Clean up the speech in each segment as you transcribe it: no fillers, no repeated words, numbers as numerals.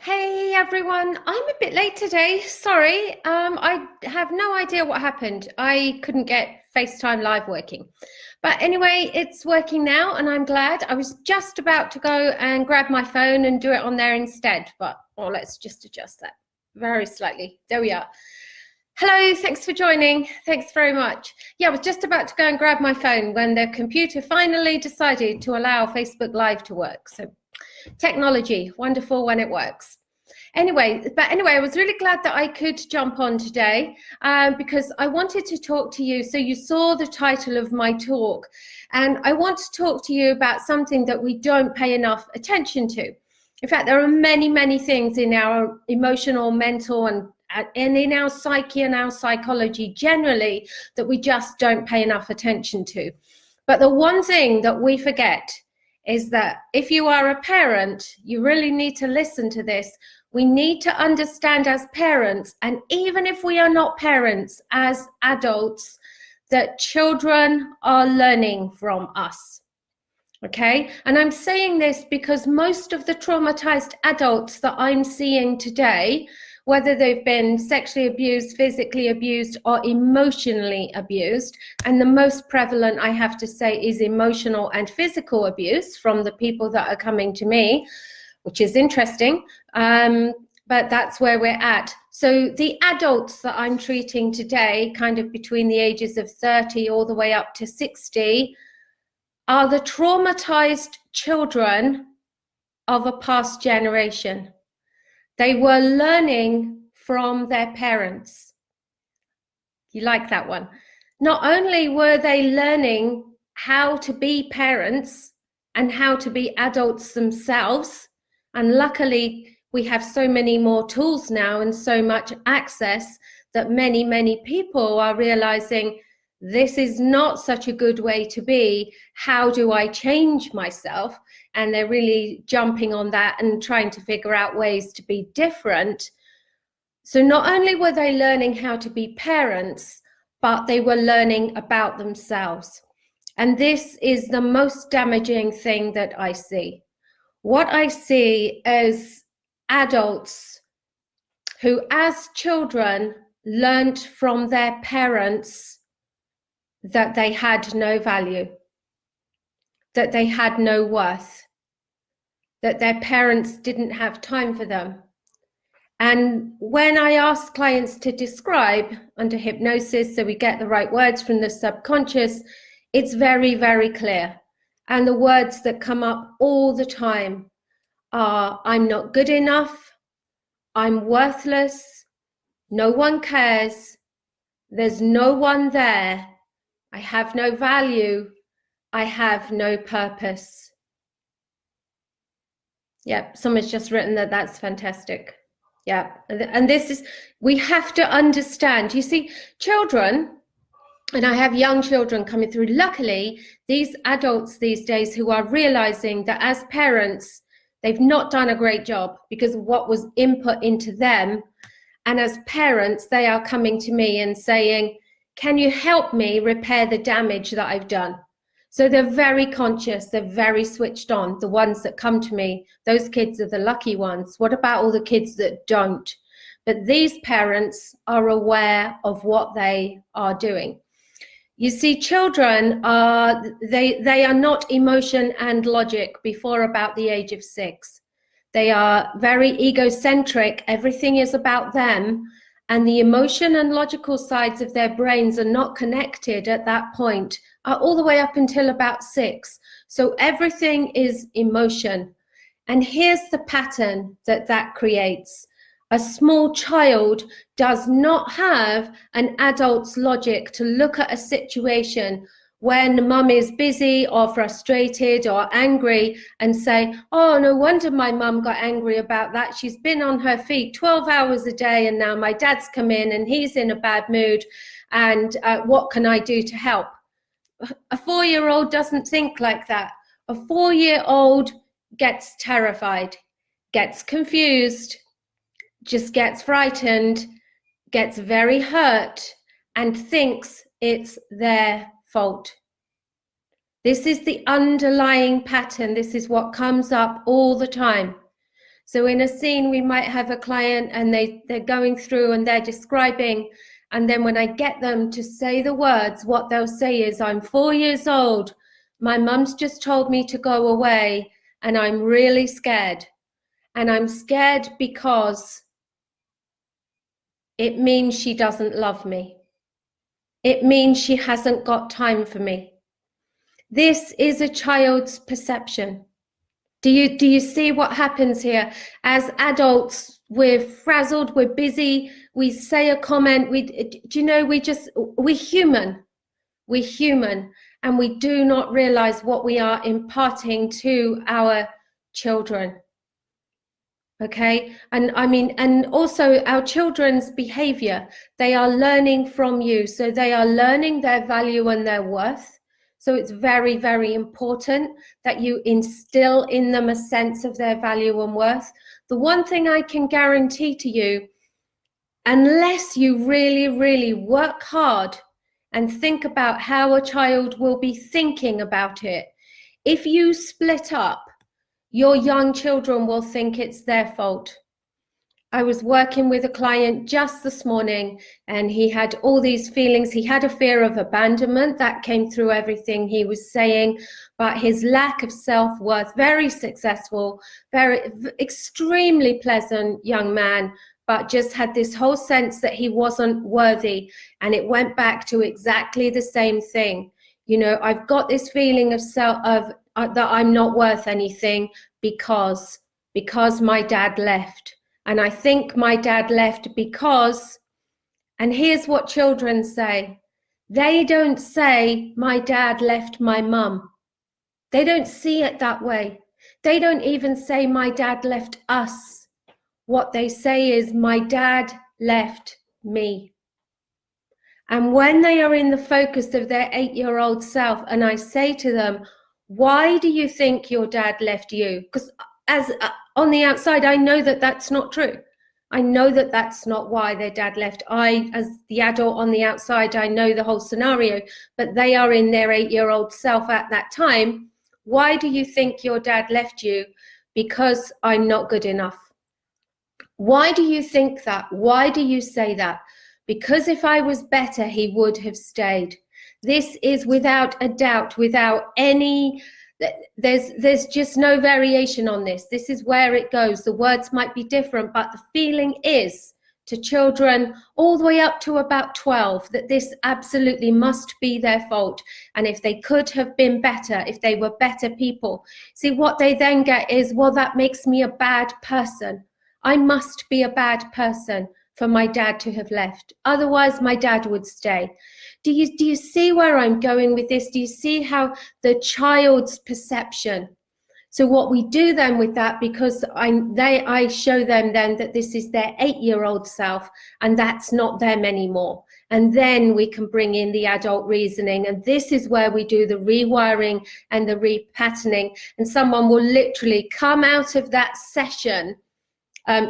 Hey everyone, I'm a bit late today. Sorry. I have no idea what happened. I couldn't get FaceTime Live working. But anyway, it's working now and I'm glad. I was just about to go and grab my phone and do it on there instead. But let's just adjust that very slightly. There we are. Hello, thanks for joining. Thanks very much. Yeah, I was just about to go and grab my phone when the computer finally decided to allow Facebook Live to work. So technology, wonderful when it works. Anyway, I was really glad that I could jump on today because I wanted to talk to you. So you saw the title of my talk, and I want to talk to you about something that we don't pay enough attention to. In fact, there are many, many things in our emotional, mental, and in our psyche and our psychology generally that we just don't pay enough attention to. But the one thing that we forget is that if you are a parent, you really need to listen to this. We need to understand as parents, and even if we are not parents, as adults, that children are learning from us. Okay? And I'm saying this because most of the traumatized adults that I'm seeing today, whether they've been sexually abused, physically abused, or emotionally abused, and the most prevalent, I have to say, is emotional and physical abuse from the people that are coming to me, which is interesting, but that's where we're at. So the adults that I'm treating today, kind of between the ages of 30 all the way up to 60, are the traumatized children of a past generation. They were learning from their parents. You like that one? Not only were they learning how to be parents and how to be adults themselves, and luckily we have so many more tools now and so much access that many, many people are realizing this is not such a good way to be. How do I change myself? And they're really jumping on that and trying to figure out ways to be different. So not only were they learning how to be parents, but they were learning about themselves. And this is the most damaging thing that I see. What I see is adults who, as children, learned from their parents that they had no value, that they had no worth, that their parents didn't have time for them. And when I ask clients to describe under hypnosis, so we get the right words from the subconscious, it's very, very clear. And the words that come up all the time are, I'm not good enough, I'm worthless, no one cares, there's no one there, I have no value, I have no purpose. Yep, someone's just written that. That's fantastic. Yeah, and this is, we have to understand. You see, children, and I have young children coming through, luckily, these adults these days who are realizing that as parents, they've not done a great job because of what was input into them. And as parents, they are coming to me and saying, can you help me repair the damage that I've done? So they're very conscious, they're very switched on, the ones that come to me. Those kids are the lucky ones. What about all the kids that don't? But these parents are aware of what they are doing. You see, children are, they are not emotion and logic before about the age of 6. They are very egocentric. Everything is about them. And the emotion and logical sides of their brains are not connected at that point, all the way up until about 6. So everything is emotion. And here's the pattern that creates. A small child does not have an adult's logic to look at a situation when mum is busy or frustrated or angry and say, oh, no wonder my mum got angry about that. She's been on her feet 12 hours a day and now my dad's come in and he's in a bad mood and what can I do to help? A 4-year-old doesn't think like that. A 4-year-old gets terrified, gets confused, just gets frightened, gets very hurt and thinks it's their fault. This is the underlying pattern. This is what comes up all the time. So in a scene, we might have a client and they're going through and they're describing, and then when I get them to say the words, what they'll say is, I'm 4 years old, my mum's just told me to go away, and I'm really scared. And I'm scared because it means she doesn't love me. It means she hasn't got time for me. This is a child's perception. Do you see what happens here? As adults, we're frazzled, we're busy, we say a comment, we're human. We're human, and we do not realize what we are imparting to our children. Okay, and I mean, and also our children's behavior, they are learning from you. So they are learning their value and their worth. So it's very, very important that you instill in them a sense of their value and worth. The one thing I can guarantee to you, unless you really, really work hard and think about how a child will be thinking about it, if you split up, your young children will think it's their fault. I was working with a client just this morning, and he had all these feelings. He had a fear of abandonment that came through everything he was saying, but his lack of self-worth, very successful, extremely pleasant young man, but just had this whole sense that he wasn't worthy. And it went back to exactly the same thing. You know, I've got this feeling of that I'm not worth anything because my dad left. And I think my dad left because, and here's what children say. They don't say, my dad left my mum. They don't see it that way. They don't even say, my dad left us. What they say is, my dad left me. And when they are in the focus of their 8-year-old self, and I say to them, why do you think your dad left you? Because as on the outside, I know that that's not true. I know that that's not why their dad left. I, as the adult on the outside, I know the whole scenario, but they are in their 8-year-old self at that time. Why do you think your dad left you? Because I'm not good enough. Why do you think that? Why do you say that? Because if I was better, he would have stayed. This is without a doubt, without any, there's just no variation on this. This is where it goes. The words might be different, but the feeling is to children all the way up to about 12 that this absolutely must be their fault. And if they could have been better, if they were better people, see what they then get is, well, that makes me a bad person. I must be a bad person for my dad to have left. Otherwise, my dad would stay. Do you see where I'm going with this? Do you see how the child's perception? So what we do then with that, because I show them then that this is their 8-year-old self, and that's not them anymore. And then we can bring in the adult reasoning. And this is where we do the rewiring and the repatterning. And someone will literally come out of that session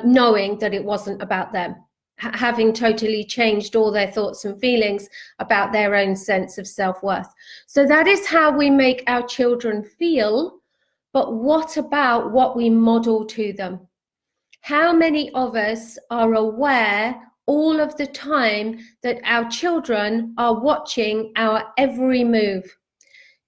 knowing that it wasn't about them, having totally changed all their thoughts and feelings about their own sense of self-worth. So that is how we make our children feel. But what about what we model to them? How many of us are aware all of the time that our children are watching our every move?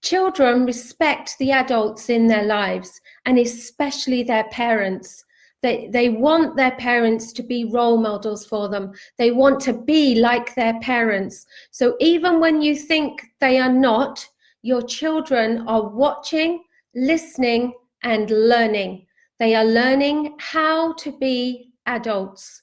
Children respect the adults in their lives, and especially their parents. They want their parents to be role models for them. They want to be like their parents. So even when you think they are not, your children are watching, listening, and learning. They are learning how to be adults.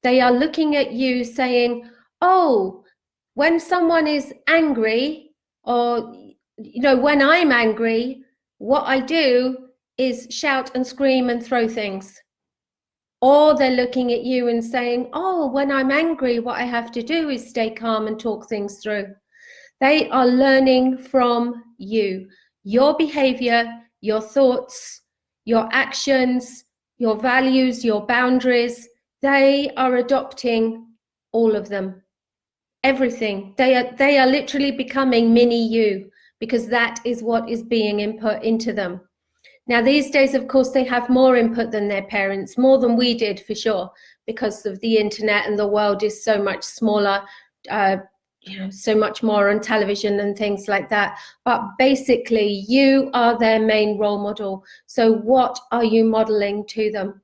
They are looking at you saying, oh, when someone is angry, or, you know, when I'm angry, what I do is shout and scream and throw things. Or they're looking at you and saying, oh, when I'm angry, what I have to do is stay calm and talk things through. They are learning from you, your behavior, your thoughts, your actions, your values, your boundaries. They are adopting all of them, everything. They are literally becoming mini you, because that is what is being input into them. Now, these days, of course, they have more input than their parents, more than we did for sure, because of the internet, and the world is so much smaller, so much more on television and things like that. But basically, you are their main role model. So what are you modeling to them?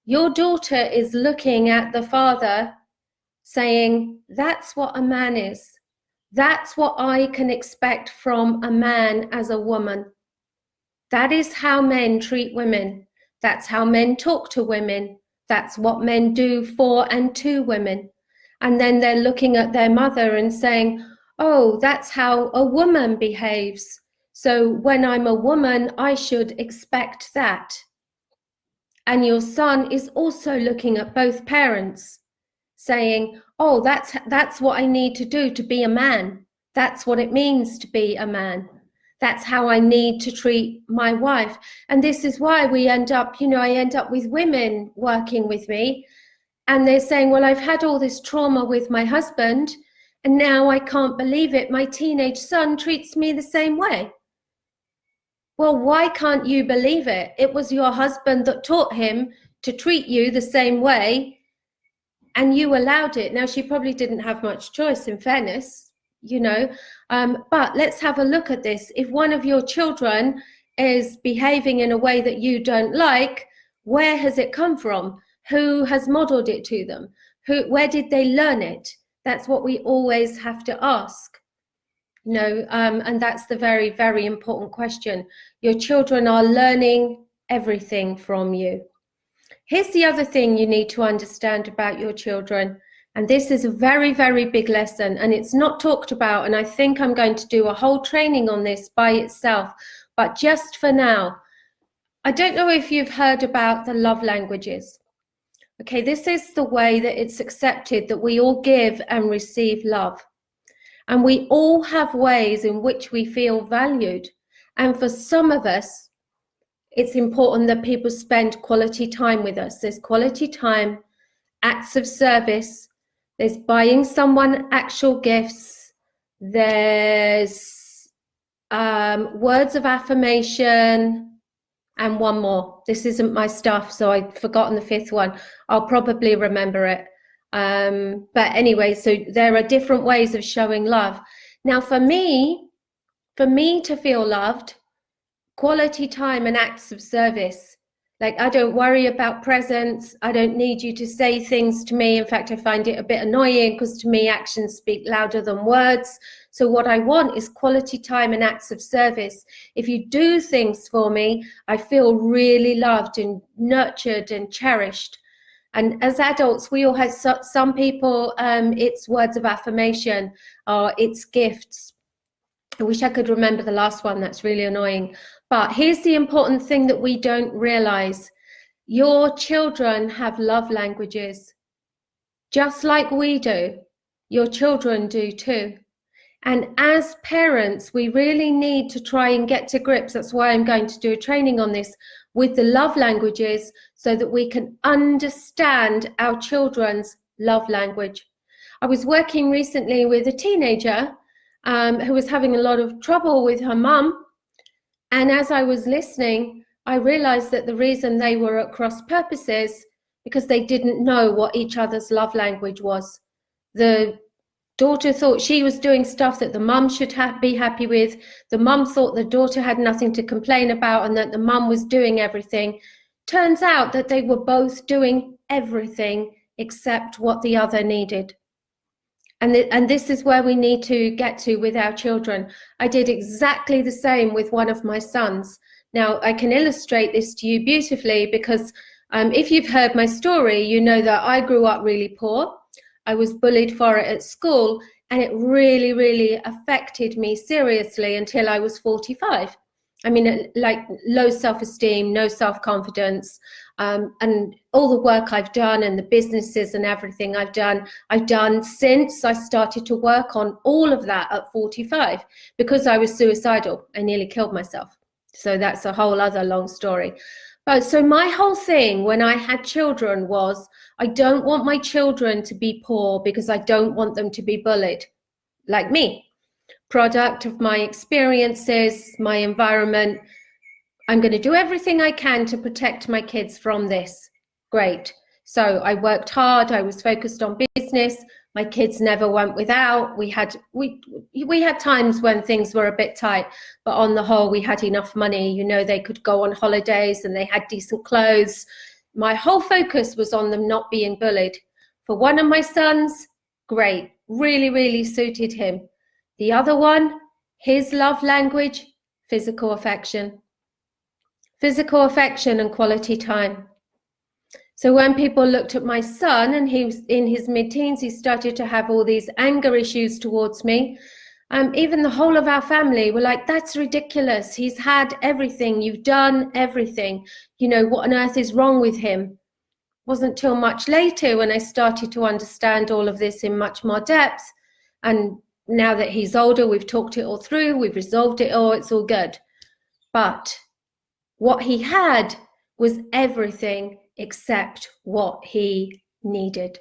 Your daughter is looking at the father saying, that's what a man is. That's what I can expect from a man as a woman. That is how men treat women. That's how men talk to women. That's what men do for and to women. And then they're looking at their mother and saying, oh, that's how a woman behaves. So when I'm a woman, I should expect that. And your son is also looking at both parents, saying, oh, that's what I need to do to be a man. That's what it means to be a man. That's how I need to treat my wife. And this is why we end up, I end up with women working with me, and they're saying, well, I've had all this trauma with my husband, and now I can't believe it. My teenage son treats me the same way. Well, why can't you believe it? It was your husband that taught him to treat you the same way, and you allowed it. Now, she probably didn't have much choice, in fairness, but let's have a look at this. If one of your children is behaving in a way that you don't like, where has it come from? Who has modeled it to them? Where did they learn it? That's what we always have to ask. And that's the very, very important question. Your children are learning everything from you. Here's the other thing you need to understand about your children. And this is a very, very big lesson, and it's not talked about. And I think I'm going to do a whole training on this by itself. But just for now, I don't know if you've heard about the love languages. Okay, this is the way that it's accepted that we all give and receive love. And we all have ways in which we feel valued. And for some of us, it's important that people spend quality time with us. There's quality time, acts of service, there's buying someone actual gifts, there's words of affirmation, and one more. This isn't my stuff, so I've forgotten the fifth one. I'll probably remember it. But anyway, so there are different ways of showing love. Now, for me to feel loved, quality time and acts of service. Like, I don't worry about presents. I don't need you to say things to me. In fact, I find it a bit annoying, because to me, actions speak louder than words. So what I want is quality time and acts of service. If you do things for me, I feel really loved and nurtured and cherished. And as adults, we all have some people, it's words of affirmation, or it's gifts. I wish I could remember the last one. That's really annoying. But here's the important thing that we don't realize. Your children have love languages. Just like we do, your children do too. And as parents, we really need to try and get to grips. That's why I'm going to do a training on this, with the love languages, so that we can understand our children's love language. I was working recently with a teenager who was having a lot of trouble with her mum. And as I was listening, I realized that the reason they were at cross purposes, because they didn't know what each other's love language was. The daughter thought she was doing stuff that the mum should be happy with. The mum thought the daughter had nothing to complain about, and that the mum was doing everything. Turns out that they were both doing everything except what the other needed. And this is where we need to get to with our children. I did exactly the same with one of my sons. Now, I can illustrate this to you beautifully, because if you've heard my story, you know that I grew up really poor. I was bullied for it at school, and it really, really affected me seriously until I was 45. I mean, like, low self-esteem, no self-confidence, and all the work I've done and the businesses and everything I've done since I started to work on all of that at 45, because I was suicidal. I nearly killed myself. So that's a whole other long story. But so my whole thing when I had children was, I don't want my children to be poor, because I don't want them to be bullied like me. Product of my experiences, my environment. I'm going to do everything I can to protect my kids from this. Great. So I worked hard. I was focused on business. My kids never went without. We had times when things were a bit tight, but on the whole, we had enough money. You know, they could go on holidays and they had decent clothes. My whole focus was on them not being bullied. For one of my sons, great, really, really suited him. The other one, his love language, physical affection and quality time. So when people looked at my son and he was in his mid-teens, he started to have all these anger issues towards me. Even the whole of our family were like, that's ridiculous. He's had everything. You've done everything. You know, what on earth is wrong with him? Wasn't till much later when I started to understand all of this in much more depth. And now that he's older, we've talked it all through. We've resolved it all. It's all good. But what he had was everything except what he needed.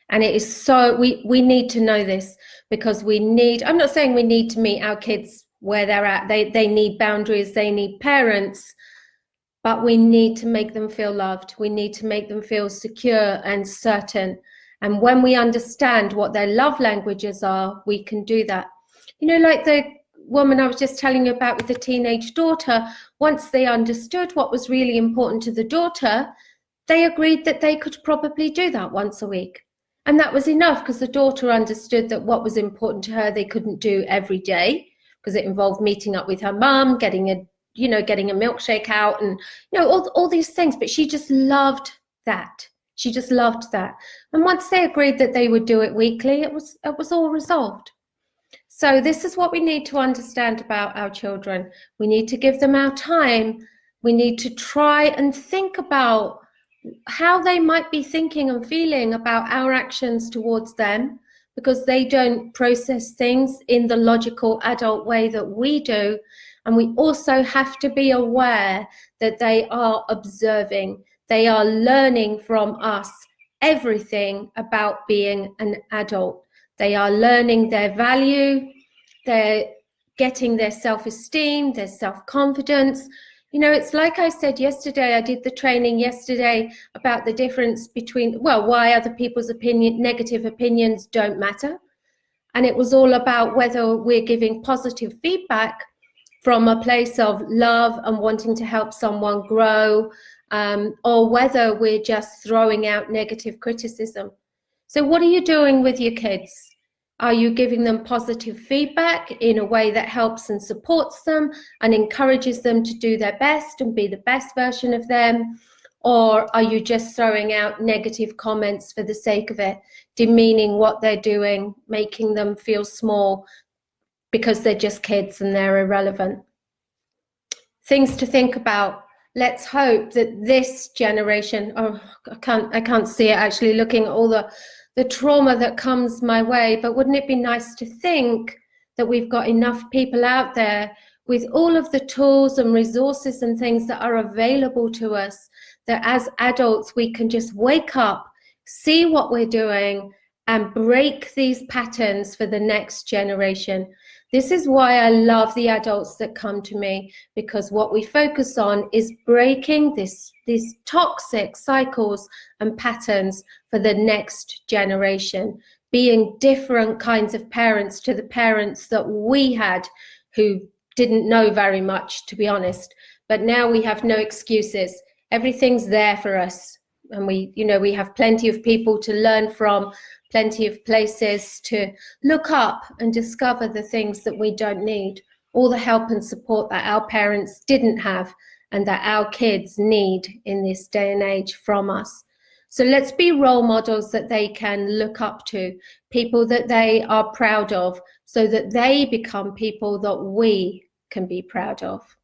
And it is so, we need to know this, because I'm not saying we need to meet our kids where they're at. They need boundaries, they need parents, but we need to make them feel loved. We need to make them feel secure and certain. And when we understand what their love languages are, we can do that. You know, like the woman I was just telling you about with the teenage daughter, once they understood what was really important to the daughter, they agreed that they could probably do that once a week. And that was enough, because the daughter understood that what was important to her, they couldn't do every day, because it involved meeting up with her mum, getting a milkshake out, and, you know, all these things. But she just loved that. She just loved that. And once they agreed that they would do it weekly, it was all resolved. So this is what we need to understand about our children. We need to give them our time. We need to try and think about how they might be thinking and feeling about our actions towards them, because they don't process things in the logical adult way that we do. And we also have to be aware that they are observing. They are learning from us everything about being an adult. They are learning their value. They're getting their self-esteem, their self-confidence. You know, it's like I said yesterday, I did the training yesterday about the difference between, why other people's negative opinions don't matter. And it was all about whether we're giving positive feedback from a place of love and wanting to help someone grow, or whether we're just throwing out negative criticism. So what are you doing with your kids? Are you giving them positive feedback in a way that helps and supports them and encourages them to do their best and be the best version of them? Or are you just throwing out negative comments for the sake of it, demeaning what they're doing, making them feel small because they're just kids and they're irrelevant? Things to think about. Let's hope that this generation, I can't see it actually, looking at all the trauma that comes my way, but wouldn't it be nice to think that we've got enough people out there with all of the tools and resources and things that are available to us, that as adults we can just wake up, see what we're doing, and break these patterns for the next generation. This is why I love the adults that come to me, because what we focus on is breaking these toxic cycles and patterns for the next generation, being different kinds of parents to the parents that we had, who didn't know very much, to be honest. But now we have no excuses. Everything's there for us. And we have plenty of people to learn from, plenty of places to look up and discover the things that we don't need, all the help and support that our parents didn't have and that our kids need in this day and age from us. So let's be role models that they can look up to, people that they are proud of, so that they become people that we can be proud of.